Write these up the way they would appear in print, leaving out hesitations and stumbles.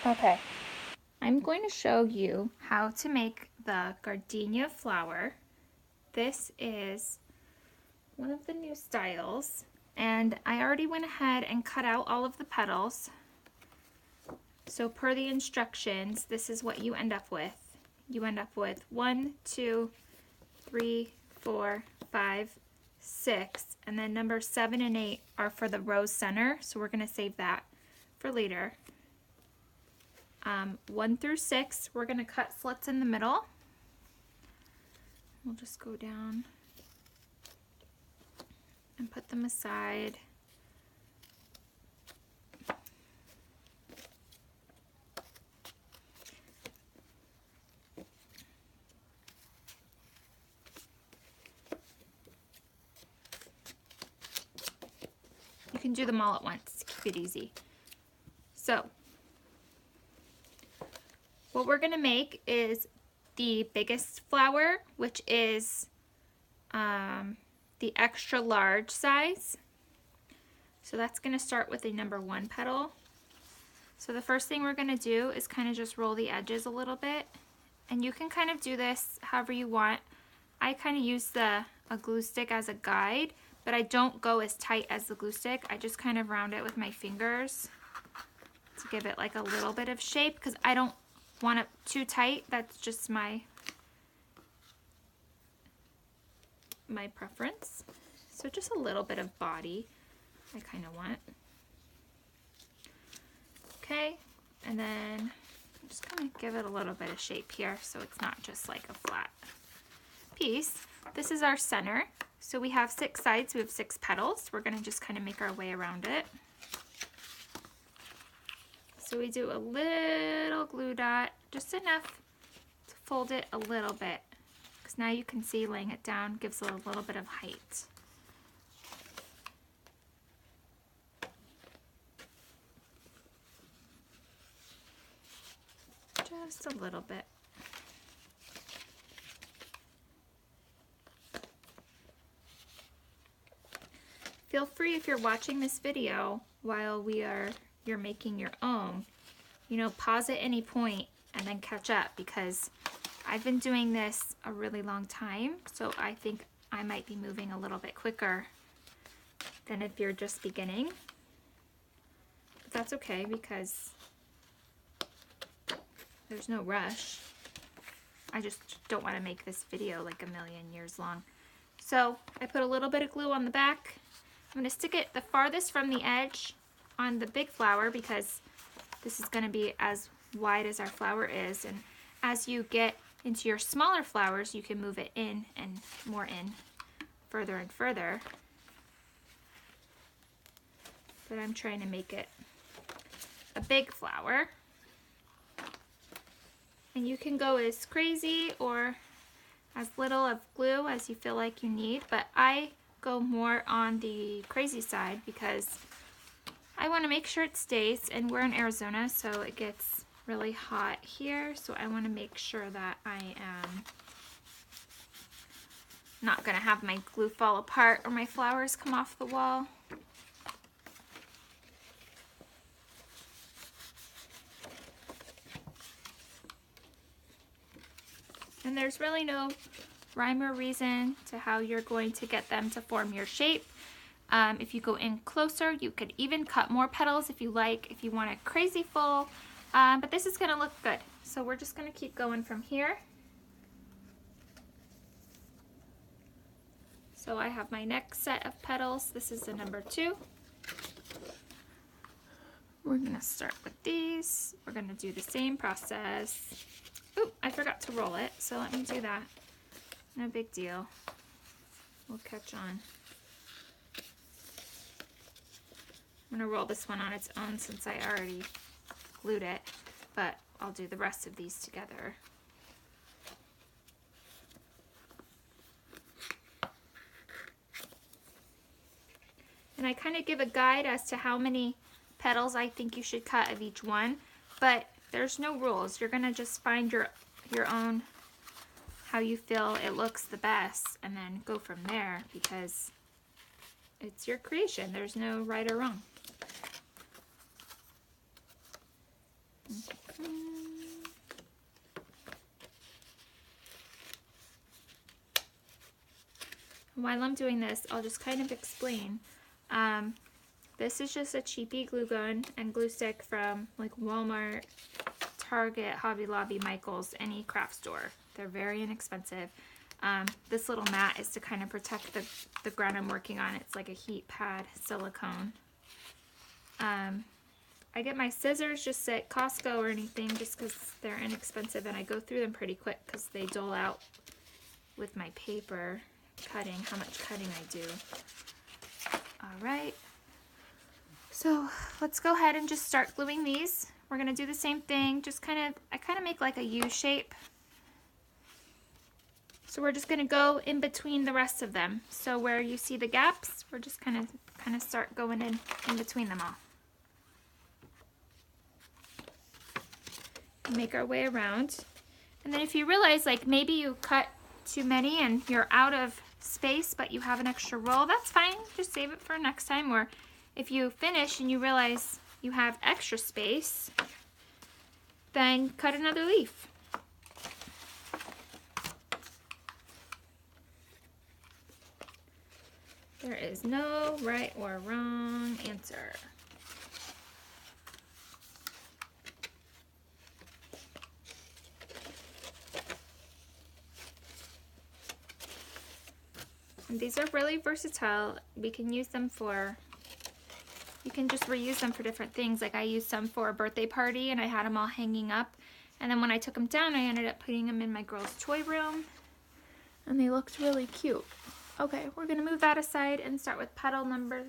Okay, I'm going to show you how to make the gardenia flower. This is one of the new styles, and I already went ahead and cut out all of the petals. So per the instructions, this is what you end up with. You end up with 1, 2, 3, 4, 5, 6, and then number 7 and 8 are for the rose center, so we're going to save that for later. 1 through 6, we're going to cut slits in the middle. We'll just go down and put them aside. You can do them all at once, keep it easy. So, what we're going to make is the biggest flower, which is the extra large size. So that's going to start with a number 1 petal. So the first thing we're going to do is kind of just roll the edges a little bit. And you can kind of do this however you want. I kind of use a glue stick as a guide, but I don't go as tight as the glue stick. I just kind of round it with my fingers to give it like a little bit of shape, because I don't want it too tight. That's just my preference. So just a little bit of body I kind of want. Okay, and then I'm just going to give it a little bit of shape here so it's not just like a flat piece. This is our center. So we have 6 sides, we have 6 petals. We're going to just kind of make our way around it. So we do a little glue dot, just enough to fold it a little bit, because now you can see laying it down gives it a little bit of height. Just a little bit. Feel free, if you're watching this video while you're making your own, pause at any point and then catch up, because I've been doing this a really long time, so I think I might be moving a little bit quicker than if you're just beginning. But that's okay, because there's no rush. I just don't want to make this video like a million years long. So I put a little bit of glue on the back. I'm going to stick it the farthest from the edge on the big flower, because this is going to be as wide as our flower is, and as you get into your smaller flowers you can move it in and more in, further and further. But I'm trying to make it a big flower, and you can go as crazy or as little of glue as you feel like you need, but I go more on the crazy side because I want to make sure it stays, and we're in Arizona, so it gets really hot here, so I want to make sure that I am not going to have my glue fall apart or my flowers come off the wall. And there's really no rhyme or reason to how you're going to get them to form your shape. If you go in closer, you could even cut more petals if you like, if you want it crazy full, but this is going to look good. So we're just going to keep going from here. So I have my next set of petals. This is the number 2. We're going to start with these. We're going to do the same process. Oop, I forgot to roll it, so let me do that. No big deal. We'll catch on. I'm going to roll this one on its own since I already glued it, but I'll do the rest of these together. And I kind of give a guide as to how many petals I think you should cut of each one, but there's no rules. You're going to just find your own, how you feel it looks the best, and then go from there, because it's your creation. There's no right or wrong. While I'm doing this, I'll just kind of explain. This is just a cheapy glue gun and glue stick from like Walmart, Target, Hobby Lobby, Michaels, any craft store. They're very inexpensive. This little mat is to kind of protect the ground I'm working on. It's like a heat pad silicone. I get my scissors just at Costco or anything just because they're inexpensive, and I go through them pretty quick because they dole out with my paper cutting, how much cutting I do. All right. So let's go ahead and just start gluing these. We're going to do the same thing, just I kind of make like a U shape. So we're just going to go in between the rest of them. So where you see the gaps, we're just kind of start going in between them all. Make our way around. And then if you realize like maybe you cut too many and you're out of space but you have an extra roll, that's fine. Just save it for next time. Or if you finish and you realize you have extra space, then cut another leaf. There is no right or wrong answer. And these are really versatile. We can use them for, you can just reuse them for different things. Like I used some for a birthday party and I had them all hanging up. And then when I took them down, I ended up putting them in my girls' toy room. And they looked really cute. Okay, we're gonna move that aside and start with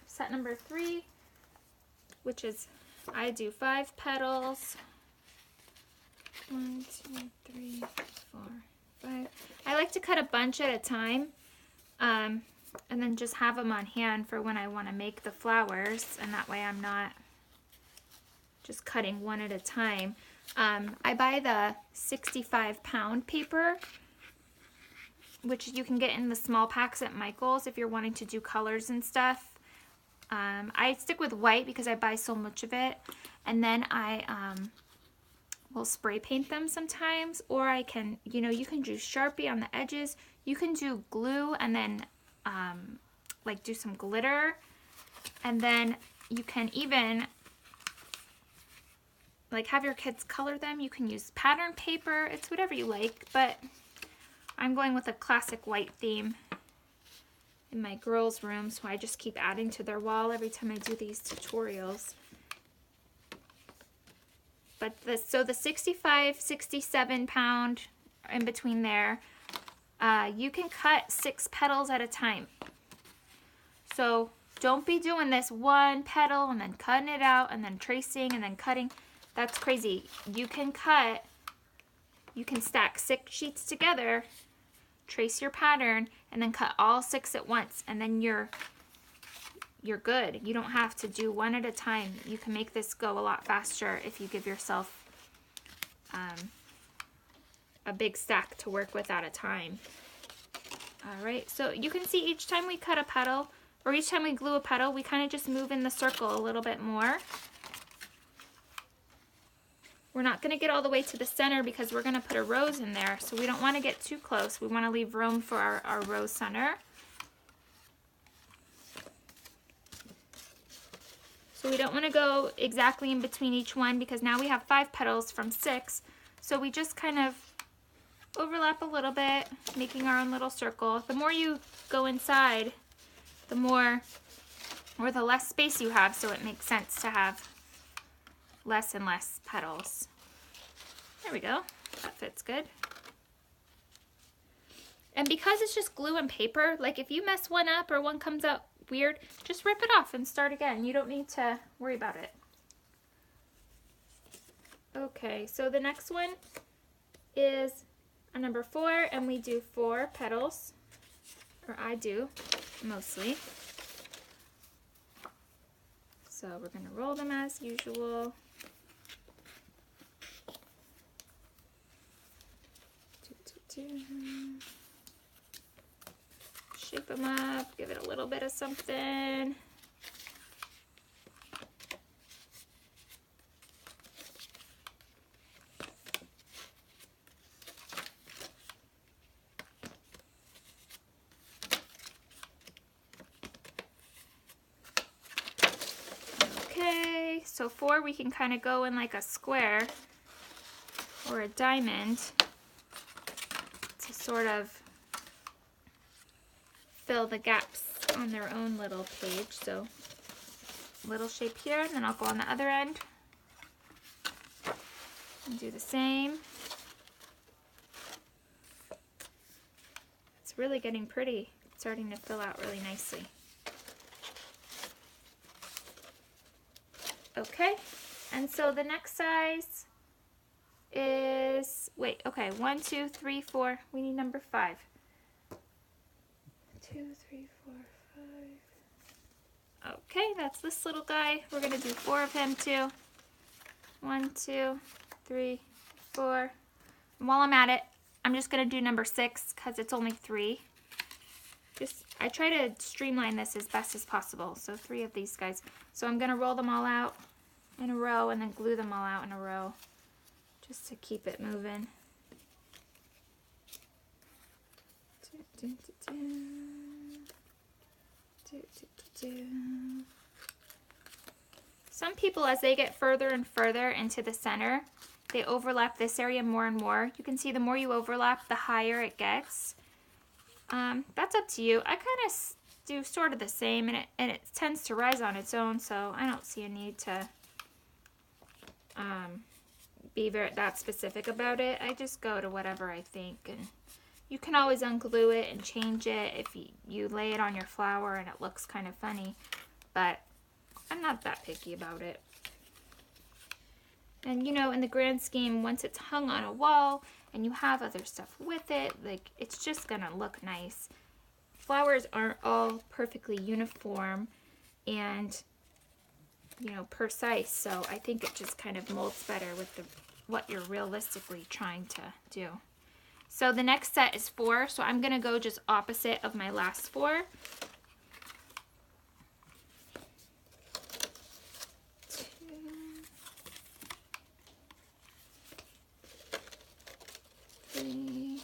set number 3, which is, I do 5 petals. 1, 2, 3, 4, 5. I like to cut a bunch at a time. And then just have them on hand for when I want to make the flowers, and that way I'm not just cutting one at a time. I buy the 65-pound paper, which you can get in the small packs at Michael's if you're wanting to do colors and stuff. I stick with white because I buy so much of it, and then I will spray paint them sometimes, or I can, you can do Sharpie on the edges. You can do glue and then like do some glitter, and then you can even like have your kids color them. You can use pattern paper. It's whatever you like, but I'm going with a classic white theme in my girls' room, so I just keep adding to their wall every time I do these tutorials. But so the 65, 67 pound in between there, you can cut 6 petals at a time. So don't be doing this one petal and then cutting it out and then tracing and then cutting. That's crazy. You can stack 6 sheets together, trace your pattern, and then cut all 6 at once, and then you're good. You don't have to do one at a time. You can make this go a lot faster if you give yourself a big stack to work with at a time. All right, so you can see each time we cut a petal, or each time we glue a petal, we kind of just move in the circle a little bit more. We're not going to get all the way to the center because we're going to put a rose in there, so we don't want to get too close. We want to leave room for our rose center. So we don't want to go exactly in between each one because now we have 5 petals from 6. So we just kind of overlap a little bit, making our own little circle. The more you go inside, the more or the less space you have, so it makes sense to have less and less petals. There we go. That fits good. And because it's just glue and paper, like if you mess one up or one comes out weird, just rip it off and start again. You don't need to worry about it. Okay, so the next one is a number 4, and we do 4 petals, or I do mostly. So we're going to roll them as usual. Shape them up, give it a little bit of something. So 4, we can kind of go in like a square or a diamond to sort of fill the gaps on their own little page. So little shape here, and then I'll go on the other end and do the same. It's really getting pretty. It's starting to fill out really nicely. Okay, and so the next size is, wait, okay, 1, 2, 3, 4. We need number 5. 2, 3, 4, 5. Okay, that's this little guy. We're gonna do 4 of him too. 1, 2, 3, 4. And while I'm at it, I'm just gonna do number 6 because it's only 3. I try to streamline this as best as possible. So 3 of these guys. So I'm gonna roll them all out in a row and then glue them all out in a row just to keep it moving. Some people, as they get further and further into the center, they overlap this area more and more. You can see the more you overlap, the higher it gets. That's up to you. I kind of do sort of the same, and it tends to rise on its own, so I don't see a need to be that specific about it. I just go to whatever I think, and you can always unglue it and change it if you lay it on your flower and it looks kind of funny, but I'm not that picky about it. And you know, in the grand scheme, once it's hung on a wall and you have other stuff with it, like, it's just gonna look nice. Flowers aren't all perfectly uniform and, you know, precise, so I think it just kind of molds better with what you're realistically trying to do. So the next set is 4, so I'm gonna go just opposite of my last 4. 2, 3,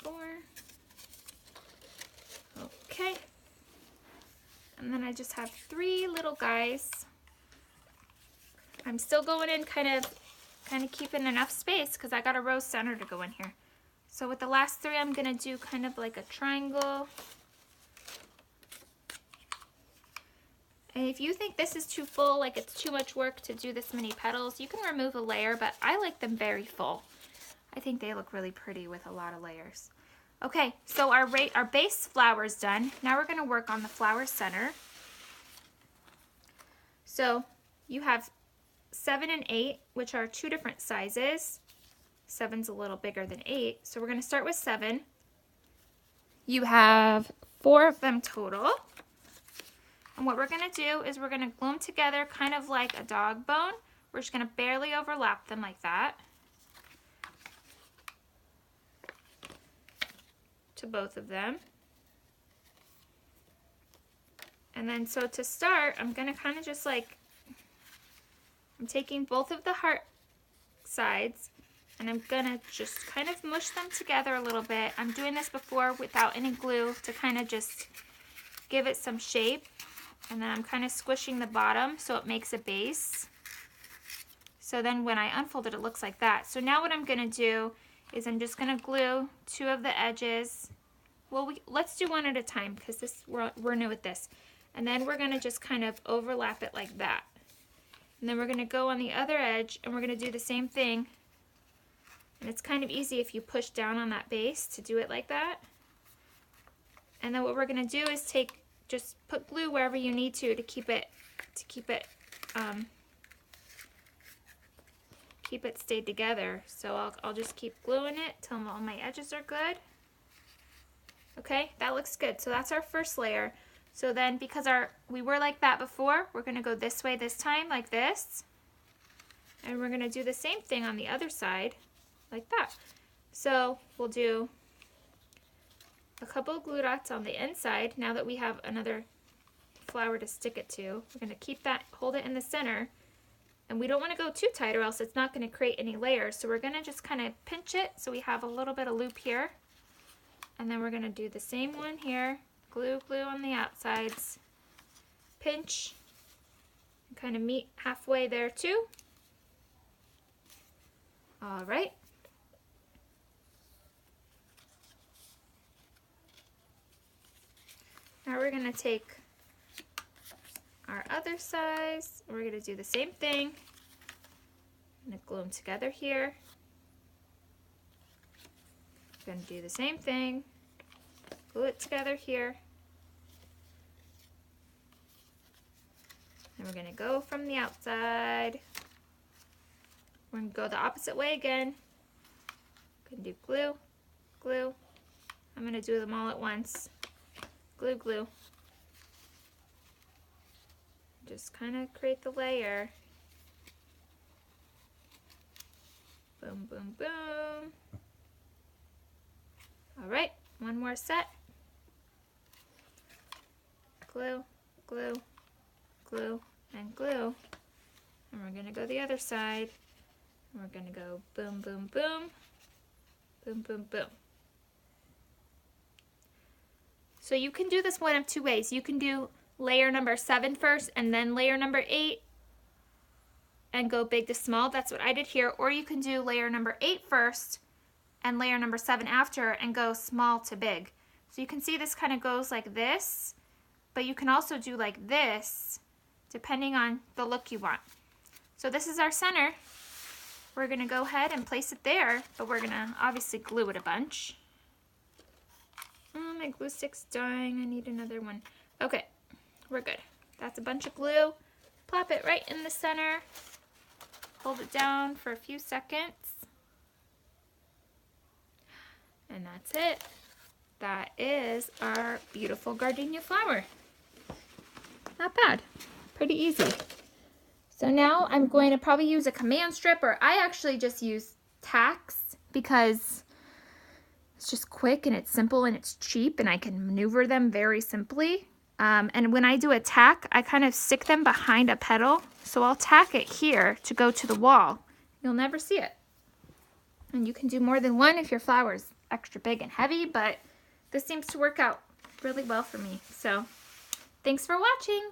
4. Okay. And then I just have 3 little guys. I'm still going in kind of keeping enough space because I got a rose center to go in here. So with the last 3, I'm gonna do kind of like a triangle. And if you think this is too full, like it's too much work to do this many petals, you can remove a layer, but I like them very full. I think they look really pretty with a lot of layers. Okay, so our base flower is done. Now we're gonna work on the flower center. So you have 7 and 8, which are 2 different sizes. 7's a little bigger than 8, so we're gonna start with 7. You have 4 of them total. And what we're gonna do is we're gonna glue them together kind of like a dog bone. We're just gonna barely overlap them like that to both of them. And then so to start, I'm gonna kind of just like, I'm taking both of the heart sides and I'm gonna just kind of mush them together a little bit. I'm doing this before without any glue to kind of just give it some shape. And then I'm kind of squishing the bottom so it makes a base. So then when I unfold it, it looks like that. So now what I'm gonna do is I'm just gonna glue 2 of the edges. Well, let's do 1 at a time because we're new at this. And then we're gonna just kind of overlap it like that. And then we're gonna go on the other edge and we're gonna do the same thing. And it's kind of easy if you push down on that base to do it like that. And then what we're gonna do is just put glue wherever you need to keep it stayed together. So I'll just keep gluing it till all my edges are good. Okay, that looks good. So that's our first layer. So then because we were like that before, we're gonna go this way this time, like this. And we're gonna do the same thing on the other side, like that. So we'll do a couple of glue dots on the inside. Now that we have another flower to stick it to, we're gonna keep that, hold it in the center. And we don't wanna go too tight or else it's not gonna create any layers. So we're gonna just kind of pinch it so we have a little bit of loop here. And then we're gonna do the same one here. Glue on the outsides, pinch, kind of meet halfway there too. All right. Now we're going to take our other size. We're going to do the same thing. I'm going to glue them together here. We're going to do the same thing. Glue it together here. And we're going to go from the outside. We're going to go the opposite way again. Going to do glue, glue. I'm going to do them all at once. Glue, glue. Just kind of create the layer. Boom, boom, boom. All right, one more set. Glue, glue, glue, and glue. And we're gonna go the other side. And we're gonna go boom, boom, boom, boom, boom, boom. So you can do this one of two ways. You can do layer number 7 first and then layer number 8 and go big to small. That's what I did here. Or you can do layer number 8 first and layer number 7 after and go small to big. So you can see this kind of goes like this, but you can also do like this depending on the look you want. So this is our center. We're gonna go ahead and place it there, but we're gonna obviously glue it a bunch. Oh, my glue stick's dying. I need another one. Okay, we're good. That's a bunch of glue. Plop it right in the center. Hold it down for a few seconds. And that's it. That is our beautiful gardenia flower. Not bad. Pretty easy. So now I'm going to probably use a command strip, or I actually just use tacks because it's just quick and it's simple and it's cheap and I can maneuver them very simply. And when I do a tack, I kind of stick them behind a petal. So I'll tack it here to go to the wall. You'll never see it. And you can do more than one if your flower is extra big and heavy, but this seems to work out really well for me. So thanks for watching.